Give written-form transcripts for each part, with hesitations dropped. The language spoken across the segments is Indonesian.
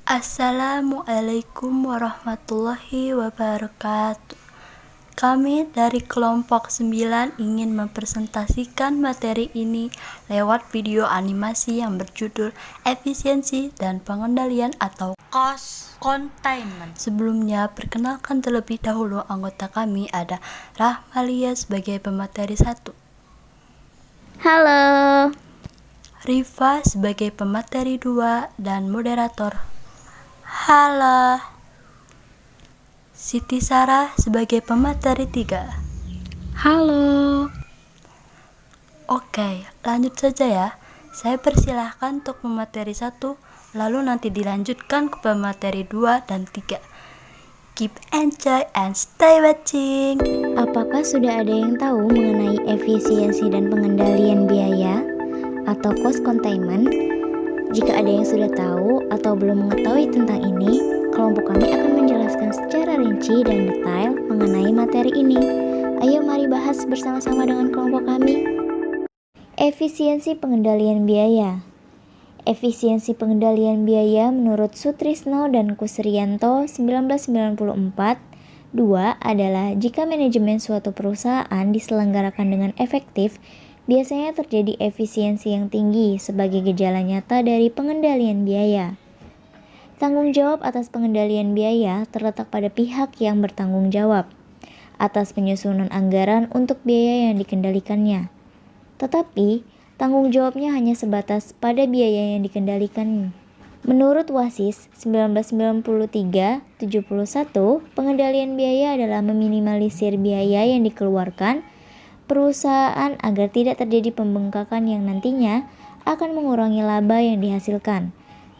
Assalamualaikum warahmatullahi wabarakatuh. Kami dari kelompok 9 ingin mempresentasikan materi ini lewat video animasi yang berjudul Efisiensi dan Pengendalian atau Cost Containment. Sebelumnya, perkenalkan terlebih dahulu anggota kami ada Rahmalia sebagai pemateri 1. Halo. Rifa sebagai pemateri 2 dan moderator. Halo. Siti Sarah sebagai pemateri 3. Halo. Oke, lanjut saja ya. Saya persilahkan untuk pemateri 1, lalu nanti dilanjutkan ke pemateri 2 dan 3. Keep enjoy and stay watching. Apakah sudah ada yang tahu mengenai efisiensi dan pengendalian biaya atau cost containment? Jika ada yang sudah tahu atau belum mengetahui tentang ini, kelompok kami akan menjelaskan secara rinci dan detail mengenai materi ini. Ayo mari bahas bersama-sama dengan kelompok kami. Efisiensi pengendalian biaya. Efisiensi pengendalian biaya menurut Sutrisno dan Kusrianto 1994 adalah jika manajemen suatu perusahaan diselenggarakan dengan efektif, biasanya terjadi efisiensi yang tinggi sebagai gejala nyata dari pengendalian biaya. Tanggung jawab atas pengendalian biaya terletak pada pihak yang bertanggung jawab atas penyusunan anggaran untuk biaya yang dikendalikannya. Tetapi, tanggung jawabnya hanya sebatas pada biaya yang dikendalikan. Menurut WASIS 1993-71, pengendalian biaya adalah meminimalisir biaya yang dikeluarkan perusahaan agar tidak terjadi pembengkakan yang nantinya akan mengurangi laba yang dihasilkan.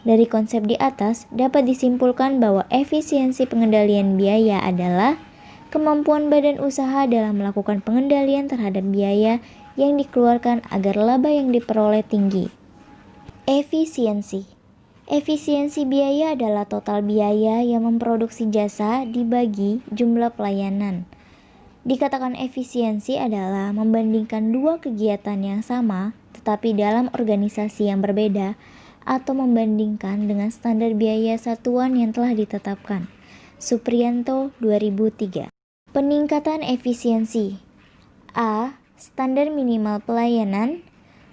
Dari konsep di atas, dapat disimpulkan bahwa efisiensi pengendalian biaya adalah kemampuan badan usaha dalam melakukan pengendalian terhadap biaya yang dikeluarkan agar laba yang diperoleh tinggi. Efisiensi. Efisiensi biaya adalah total biaya yang memproduksi jasa dibagi jumlah pelayanan. Dikatakan efisiensi adalah membandingkan dua kegiatan yang sama tetapi dalam organisasi yang berbeda atau membandingkan dengan standar biaya satuan yang telah ditetapkan. Suprianto 2003. Peningkatan efisiensi. A. Standar minimal pelayanan.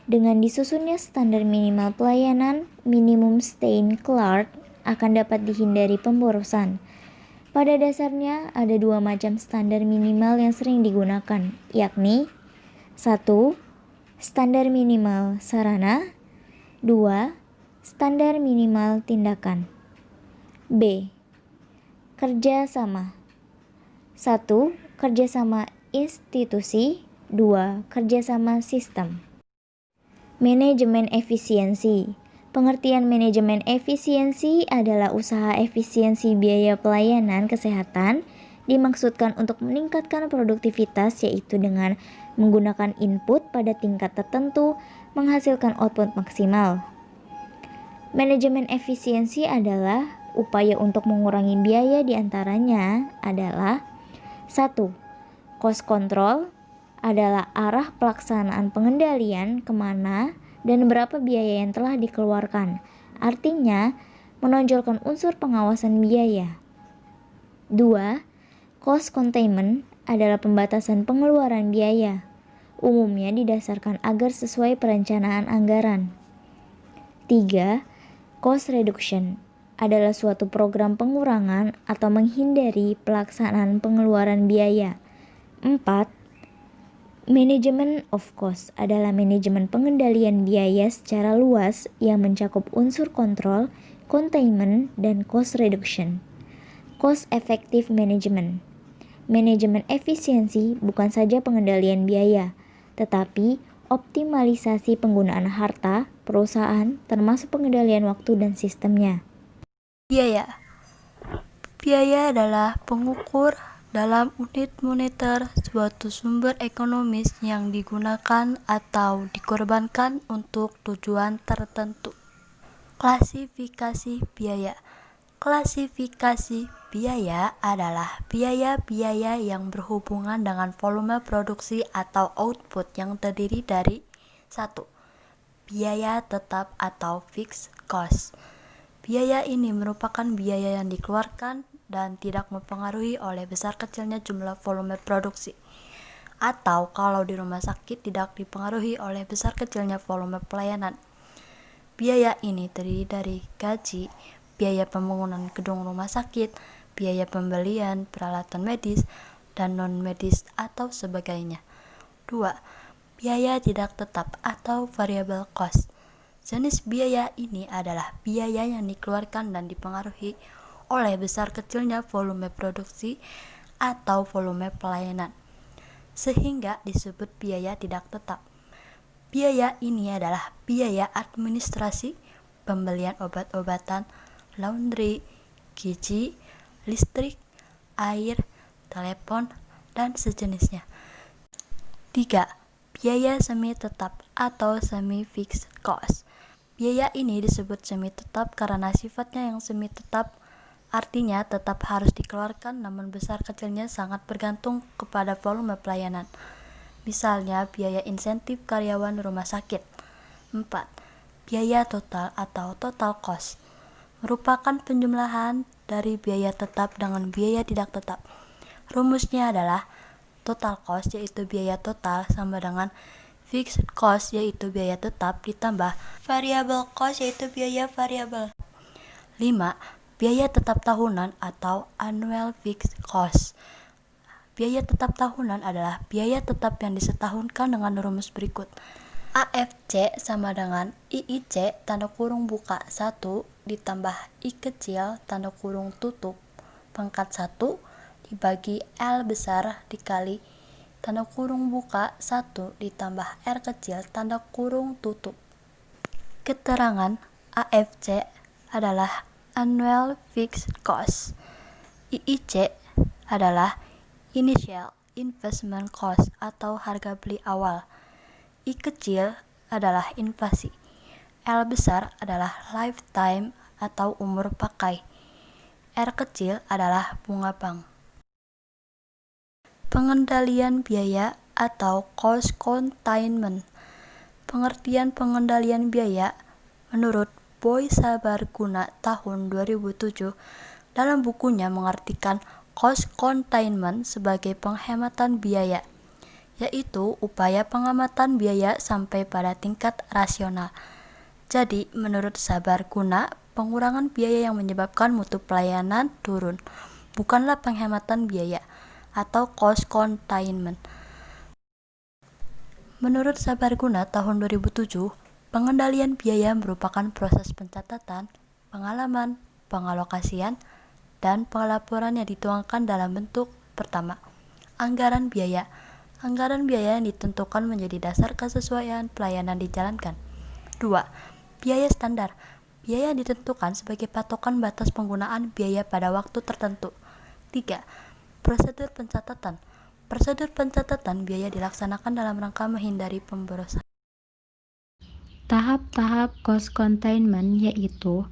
Dengan disusunnya standar minimal pelayanan, minimum Stein-Clark akan dapat dihindari pemborosan. Pada dasarnya, ada dua macam standar minimal yang sering digunakan, yakni 1. Standar minimal sarana. 2. Standar minimal tindakan. B. Kerjasama. 1. Kerjasama institusi. 2. Kerjasama sistem. Manajemen efisiensi. Pengertian manajemen efisiensi adalah usaha efisiensi biaya pelayanan kesehatan dimaksudkan untuk meningkatkan produktivitas yaitu dengan menggunakan input pada tingkat tertentu menghasilkan output maksimal. Manajemen efisiensi adalah upaya untuk mengurangi biaya diantaranya adalah 1. Cost control adalah arah pelaksanaan pengendalian kemana dan berapa biaya yang telah dikeluarkan. Artinya, menonjolkan unsur pengawasan biaya. 2. Cost containment adalah pembatasan pengeluaran biaya. Umumnya didasarkan agar sesuai perencanaan anggaran. 3. Cost reduction adalah suatu program pengurangan atau menghindari pelaksanaan pengeluaran biaya. 4. Manajemen of cost adalah manajemen pengendalian biaya secara luas yang mencakup unsur kontrol, containment, dan cost reduction. Cost effective management. Manajemen efisiensi bukan saja pengendalian biaya, tetapi optimalisasi penggunaan harta perusahaan termasuk pengendalian waktu dan sistemnya. Biaya. Biaya adalah pengukur dalam unit moneter suatu sumber ekonomis yang digunakan atau dikorbankan untuk tujuan tertentu. Klasifikasi biaya. Klasifikasi biaya adalah biaya-biaya yang berhubungan dengan volume produksi atau output yang terdiri dari 1. Biaya tetap atau fixed cost. Biaya ini merupakan biaya yang dikeluarkan dan tidak mempengaruhi oleh besar kecilnya jumlah volume produksi. Atau kalau di rumah sakit tidak dipengaruhi oleh besar kecilnya volume pelayanan. Biaya ini terdiri dari gaji, biaya pembangunan gedung rumah sakit, biaya pembelian peralatan medis, dan non-medis atau sebagainya. 2. Biaya tidak tetap atau variable cost. Jenis biaya ini adalah biaya yang dikeluarkan dan dipengaruhi oleh besar kecilnya volume produksi atau volume pelayanan, sehingga disebut biaya tidak tetap. Biaya ini adalah biaya administrasi, pembelian obat-obatan, laundry, gizi, listrik, air, telepon, dan sejenisnya. 3. Biaya semi tetap atau semi fixed cost. Biaya ini disebut semi tetap karena sifatnya yang semi tetap, artinya tetap harus dikeluarkan namun besar kecilnya sangat bergantung kepada volume pelayanan. Misalnya biaya insentif karyawan rumah sakit. 4. Biaya total atau total cost merupakan penjumlahan dari biaya tetap dengan biaya tidak tetap. Rumusnya adalah total cost yaitu biaya total sama dengan fixed cost yaitu biaya tetap ditambah variable cost yaitu biaya variabel. 5. Biaya tetap tahunan atau annual fixed cost. Biaya tetap tahunan adalah biaya tetap yang disetahunkan dengan rumus berikut. AFC sama dengan IIC tanda kurung buka 1 ditambah I kecil tanda kurung tutup pangkat 1 dibagi L besar dikali tanda kurung buka 1 ditambah R kecil tanda kurung tutup. Keterangan AFC adalah annual fixed cost. IIC adalah initial investment cost atau harga beli awal. I kecil adalah inflasi. L besar adalah lifetime atau umur pakai. R kecil adalah bunga bank. Pengendalian biaya atau cost containment. Pengertian pengendalian biaya menurut Boy Sabarguna tahun 2007 dalam bukunya mengartikan cost containment sebagai penghematan biaya, yaitu upaya pengamatan biaya sampai pada tingkat rasional. Jadi, menurut Sabarguna, pengurangan biaya yang menyebabkan mutu pelayanan turun, bukanlah penghematan biaya atau cost containment. Menurut Sabarguna tahun 2007, pengendalian biaya merupakan proses pencatatan, pengalaman, pengalokasian, dan pelaporan yang dituangkan dalam bentuk pertama, anggaran biaya. Anggaran biaya yang ditentukan menjadi dasar kesesuaian pelayanan dijalankan. 2. Biaya standar. Biaya yang ditentukan sebagai patokan batas penggunaan biaya pada waktu tertentu. 3. Prosedur pencatatan. Prosedur pencatatan biaya dilaksanakan dalam rangka menghindari pemborosan. Tahap-tahap cost containment yaitu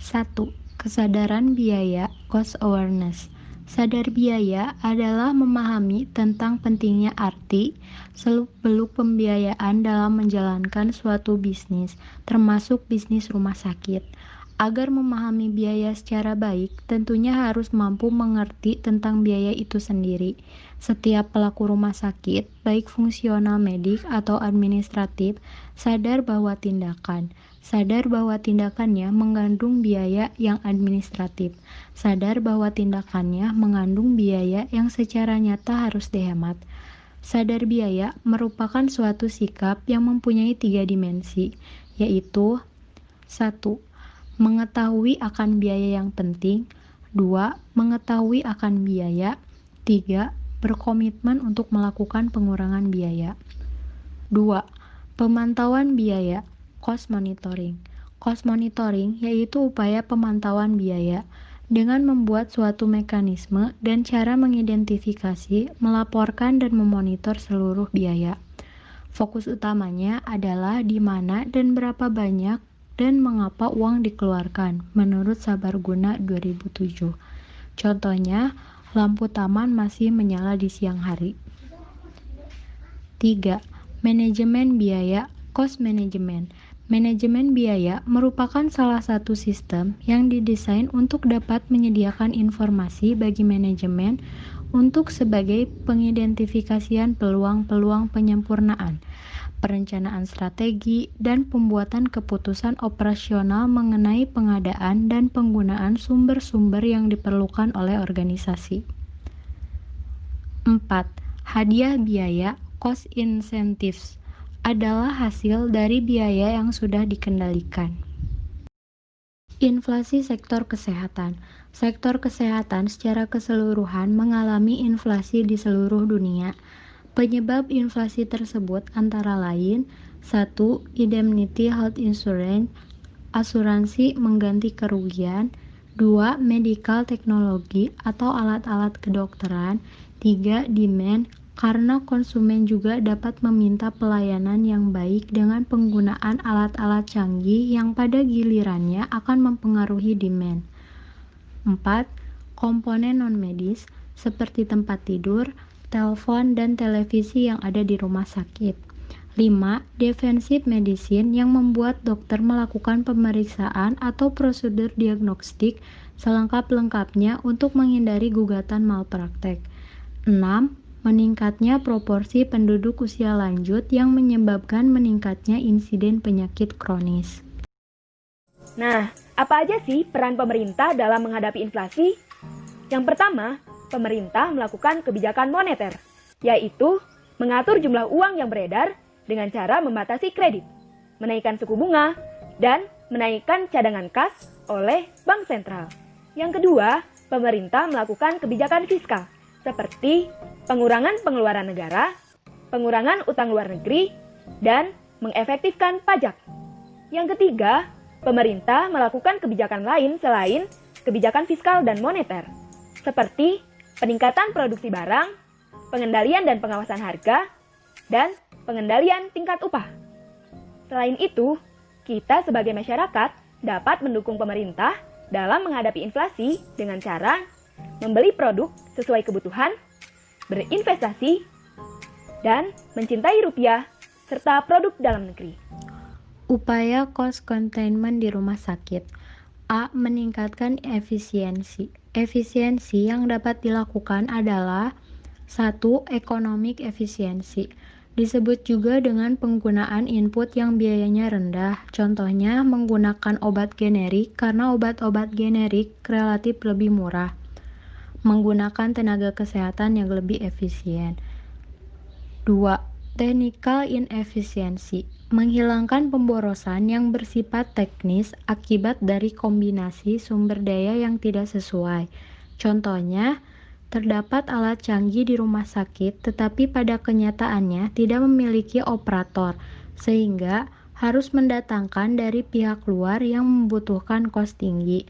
1. Kesadaran biaya cost awareness. Sadar biaya adalah memahami tentang pentingnya arti seluk-beluk pembiayaan dalam menjalankan suatu bisnis, termasuk bisnis rumah sakit. Agar memahami biaya secara baik, tentunya harus mampu mengerti tentang biaya itu sendiri. Setiap pelaku rumah sakit, baik fungsional medik atau administratif, sadar bahwa tindakannya mengandung biaya yang administratif, sadar bahwa tindakannya mengandung biaya yang secara nyata harus dihemat. Sadar biaya merupakan suatu sikap yang mempunyai 3 dimensi, yaitu 1. Mengetahui akan biaya yang penting, 2. Mengetahui akan biaya, 3. Berkomitmen untuk melakukan pengurangan biaya. 2. Pemantauan biaya, cost monitoring. Cost monitoring yaitu upaya pemantauan biaya dengan membuat suatu mekanisme dan cara mengidentifikasi, melaporkan dan memonitor seluruh biaya. Fokus utamanya adalah di mana dan berapa banyak dan mengapa uang dikeluarkan menurut Sabarguna 2007. Contohnya, lampu taman masih menyala di siang hari. 3. Manajemen biaya, cost management. Manajemen biaya merupakan salah satu sistem yang didesain untuk dapat menyediakan informasi bagi manajemen untuk sebagai pengidentifikasian peluang-peluang penyempurnaan, perencanaan strategi, dan pembuatan keputusan operasional mengenai pengadaan dan penggunaan sumber-sumber yang diperlukan oleh organisasi. 4. Hadiah biaya (cost incentives) adalah hasil dari biaya yang sudah dikendalikan. Inflasi sektor kesehatan. Sektor kesehatan secara keseluruhan mengalami inflasi di seluruh dunia. Penyebab inflasi tersebut antara lain: 1. Indemnity health insurance, asuransi mengganti kerugian. 2. Medical technology atau alat-alat kedokteran. 3. Demand, karena konsumen juga dapat meminta pelayanan yang baik dengan penggunaan alat-alat canggih yang pada gilirannya akan mempengaruhi demand. 4. Komponen non-medis seperti tempat tidur, telepon, dan televisi yang ada di rumah sakit. 5. Defensive medicine yang membuat dokter melakukan pemeriksaan atau prosedur diagnostik selengkap-lengkapnya untuk menghindari gugatan malpraktek. 6. Meningkatnya proporsi penduduk usia lanjut yang menyebabkan meningkatnya insiden penyakit kronis. Nah, apa aja sih peran pemerintah dalam menghadapi inflasi? Yang pertama, pemerintah melakukan kebijakan moneter, yaitu mengatur jumlah uang yang beredar dengan cara membatasi kredit, menaikkan suku bunga, dan menaikkan cadangan kas oleh bank sentral. Yang kedua, pemerintah melakukan kebijakan fiskal, seperti pengurangan pengeluaran negara, pengurangan utang luar negeri, dan mengefektifkan pajak. Yang ketiga, pemerintah melakukan kebijakan lain selain kebijakan fiskal dan moneter, seperti peningkatan produksi barang, pengendalian dan pengawasan harga, dan pengendalian tingkat upah. Selain itu, kita sebagai masyarakat dapat mendukung pemerintah dalam menghadapi inflasi dengan cara membeli produk sesuai kebutuhan, berinvestasi, dan mencintai rupiah serta produk dalam negeri. Upaya cost containment di rumah sakit. A. Meningkatkan efisiensi. Efisiensi yang dapat dilakukan adalah 1. Economic efficiency. Disebut juga dengan penggunaan input yang biayanya rendah. Contohnya menggunakan obat generik karena obat-obat generik relatif lebih murah. Menggunakan tenaga kesehatan yang lebih efisien. 2. Technical inefficiency. Menghilangkan pemborosan yang bersifat teknis akibat dari kombinasi sumber daya yang tidak sesuai. Contohnya, terdapat alat canggih di rumah sakit tetapi pada kenyataannya tidak memiliki operator, sehingga harus mendatangkan dari pihak luar yang membutuhkan kos tinggi.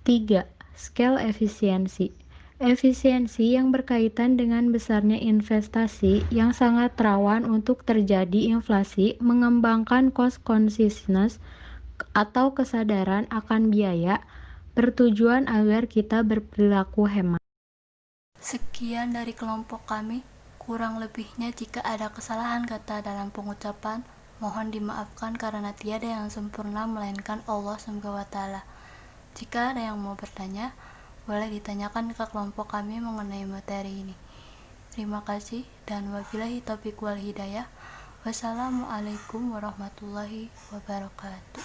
3. Scale efficiency. Efisiensi yang berkaitan dengan besarnya investasi yang sangat rawan untuk terjadi inflasi mengembangkan cost consciousness atau kesadaran akan biaya, bertujuan agar kita berperilaku hemat. Sekian dari kelompok kami. Kurang lebihnya jika ada kesalahan kata dalam pengucapan, mohon dimaafkan karena tiada yang sempurna melainkan Allah SWT. Jika ada yang mau bertanya, boleh ditanyakan ke kelompok kami mengenai materi ini. Terima kasih dan wabillahi taufiq wal hidayah. Wassalamualaikum warahmatullahi wabarakatuh.